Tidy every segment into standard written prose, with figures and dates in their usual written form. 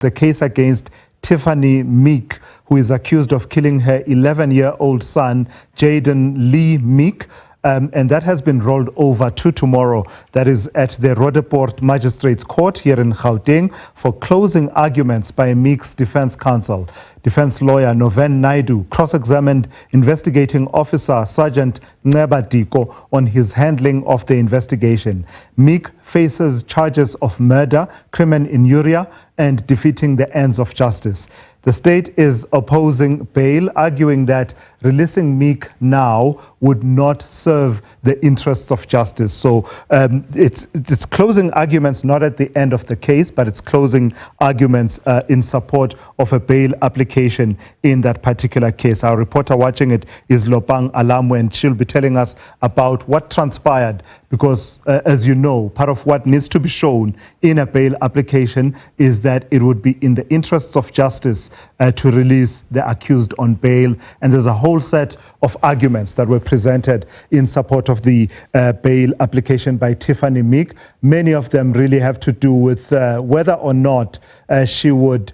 The case against Tiffany Meek, who is accused of killing her 11-year-old son, Jayden Lee Meek. And that has been rolled over to tomorrow. That is at the Roodepoort Magistrates Court here in Gauteng for closing arguments by Meek's defense counsel. Defense lawyer Noven Naidoo cross-examined investigating officer Sergeant Nceba Diko on his handling of the investigation. Meek faces charges of murder, crimen injuria, and defeating the ends of justice. The state is opposing bail, arguing that releasing Meek now would not serve the interests of justice. So it's closing arguments not at the end of the case, but it's closing arguments in support of a bail application in that particular case. Our reporter watching it is Lopang Alamu, and she'll be telling us about what transpired because, as you know, part of what needs to be shown in a bail application is that it would be in the interests of justice to release the accused on bail. And there's a whole set of arguments that were presented in support of the bail application by Tiffany Meek. Many of them really have to do with whether or not she would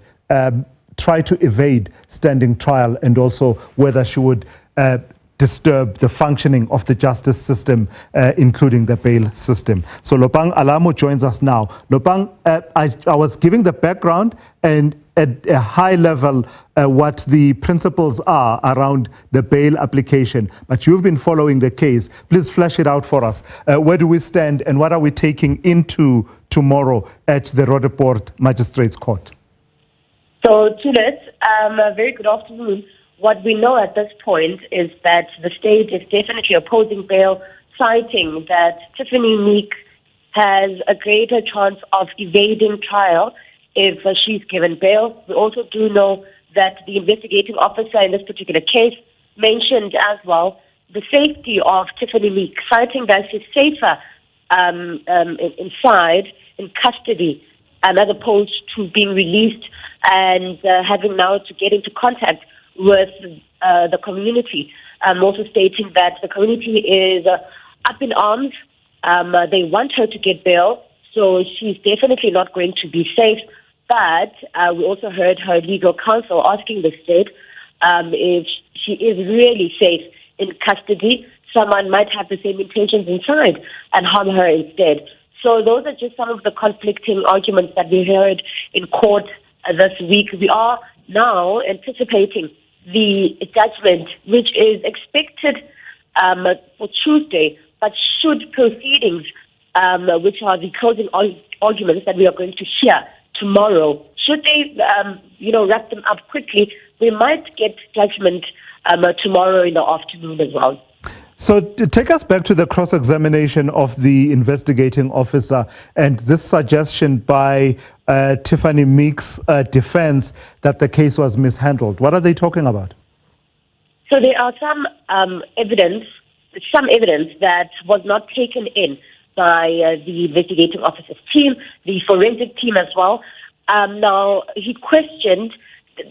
try to evade standing trial, and also whether she would disturb the functioning of the justice system, including the bail system. So Lopang Alamu joins us now. Lopang, I was giving the background and at a high level what the principles are around the bail application, but you've been following the case. Please flesh it out for us. Where do we stand and what are we taking into tomorrow at the Roodepoort Magistrates Court? So, Tulet, a very good afternoon. What we know at this point is that the state is definitely opposing bail, citing that Tiffany Meek has a greater chance of evading trial if she's given bail. We also do know that the investigating officer in this particular case mentioned as well the safety of Tiffany Meek, citing that she's safer inside, in custody, as opposed to being released and having now to get into contact with the community. Also stating that the community is up in arms. They want her to get bail, so she's definitely not going to be safe. But we also heard her legal counsel asking the state if she is really safe in custody. Someone might have the same intentions inside and harm her instead. So those are just some of the conflicting arguments that we heard in court this week. We are now anticipating the judgment, which is expected for Tuesday, but should proceedings, which are the closing arguments that we are going to hear tomorrow, should they, wrap them up quickly, we might get judgment tomorrow in the afternoon as well. So to take us back to the cross-examination of the investigating officer and this suggestion by Tiffany Meek's defense that the case was mishandled. What are they talking about? So there are some evidence that was not taken in by the investigating officer's team, the forensic team as well. Now, he questioned,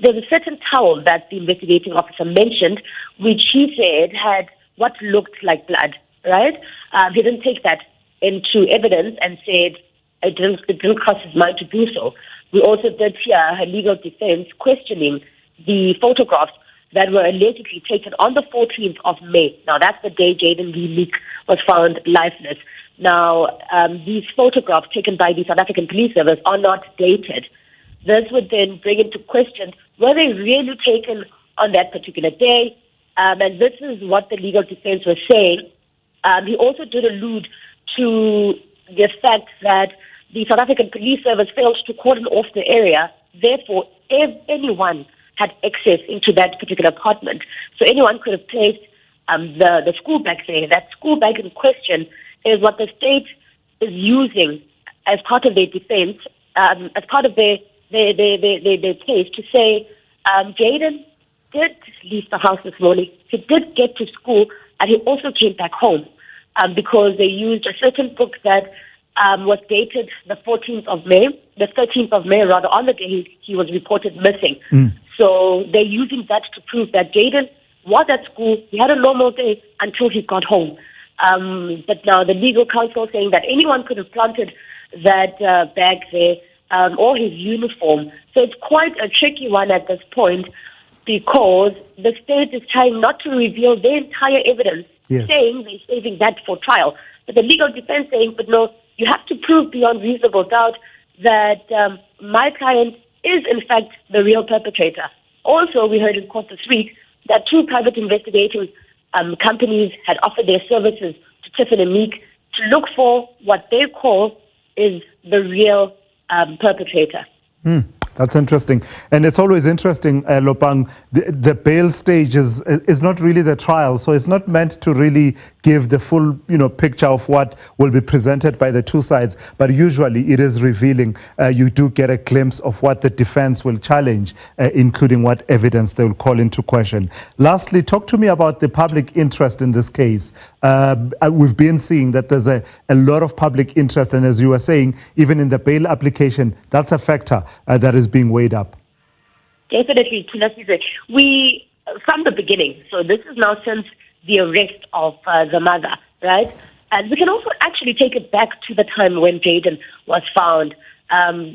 there's a certain towel that the investigating officer mentioned, which he said had what looked like blood, right? He didn't take that into evidence and said it didn't cross his mind to do so. We also did hear her legal defense questioning the photographs that were allegedly taken on the 14th of May. Now, that's the day Jayden Lee Meek was found lifeless. Now, these photographs taken by the South African Police Service are not dated. This would then bring into question, were they really taken on that particular day? And this is what the legal defense was saying. He also did allude to the fact that the South African Police Service failed to cordon off the area. Therefore, if anyone had access into that particular apartment, so anyone could have placed the school bag there. That school bag in question is what the state is using as part of their defense, as part of their case to say, Jayden did leave the house this morning. He did get to school, and he also came back home because they used a certain book that was dated the 13th of May, rather, on the day he was reported missing. So they're using that to prove that Jayden was at school. He had a normal day until he got home. But now the legal counsel saying that anyone could have planted that bag there or his uniform. So it's quite a tricky one at this point because the state is trying not to reveal their entire evidence, Yes. saying they're saving that for trial. But the legal defense saying, but no, you have to prove beyond reasonable doubt that my client is in fact the real perpetrator. Also, we heard in court this week that 2 private investigating companies had offered their services to Tiffany Meek to look for what they call is the real perpetrator. That's interesting. And it's always interesting, Lopang, the bail stage is not really the trial. So it's not meant to really give the full picture of what will be presented by the two sides. But usually it is revealing. You do get a glimpse of what the defense will challenge, including what evidence they will call into question. Lastly, talk to me about the public interest in this case. We've been seeing that there's a lot of public interest. And as you were saying, even in the bail application, that's a factor that is being weighed up. Definitely, we, from the beginning, so this is now since the arrest of the mother, right? And we can also actually take it back to the time when Jayden was found.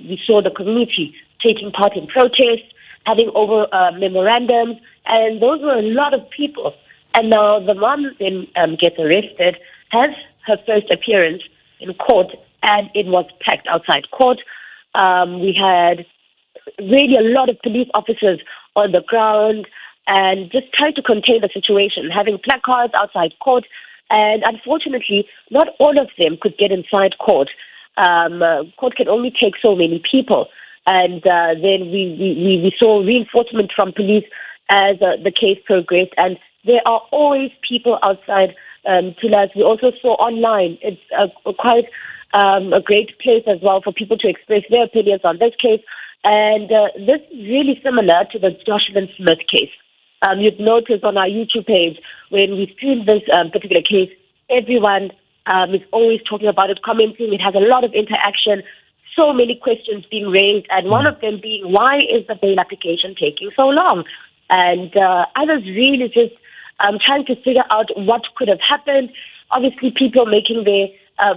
We saw the community taking part in protests, having over memorandums, and those were a lot of people. And now the mom then gets arrested, has her first appearance in court, and it was packed outside court. We had really a lot of police officers on the ground and just trying to contain the situation, having placards outside court. And unfortunately, not all of them could get inside court. Court can only take so many people. And then we saw reinforcement from police as the case progressed. And there are always people outside Tulas. We also saw online. It's quite a great place as well for people to express their opinions on this case. And this is really similar to the Jocelyn Smith case. You'd notice on our YouTube page, when we stream this particular case, everyone is always talking about it, commenting. It has a lot of interaction, so many questions being raised, and one of them being, why is the bail application taking so long? And others really just trying to figure out what could have happened. Obviously, people making their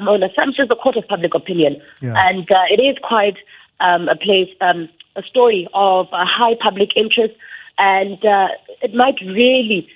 own assumptions, the court of public opinion. Yeah. And it is quite a story of high public interest, and it might really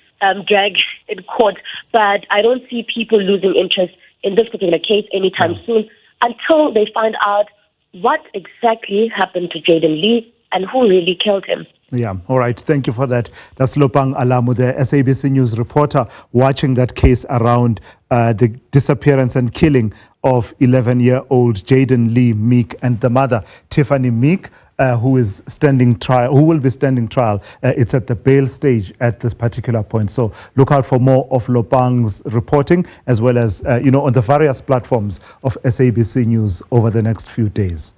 drag in court, but I don't see people losing interest in this particular case anytime soon until they find out what exactly happened to Jayden Lee and who really killed him. Yeah, all right. Thank you for that. That's Lopang Alamu, the SABC News reporter, watching that case around the disappearance and killing of 11-year-old Jayden Lee Meek and the mother, Tiffany Meek, who will be standing trial. It's at the bail stage at this particular point. So look out for more of Lopang's reporting, as well as on the various platforms of SABC News over the next few days.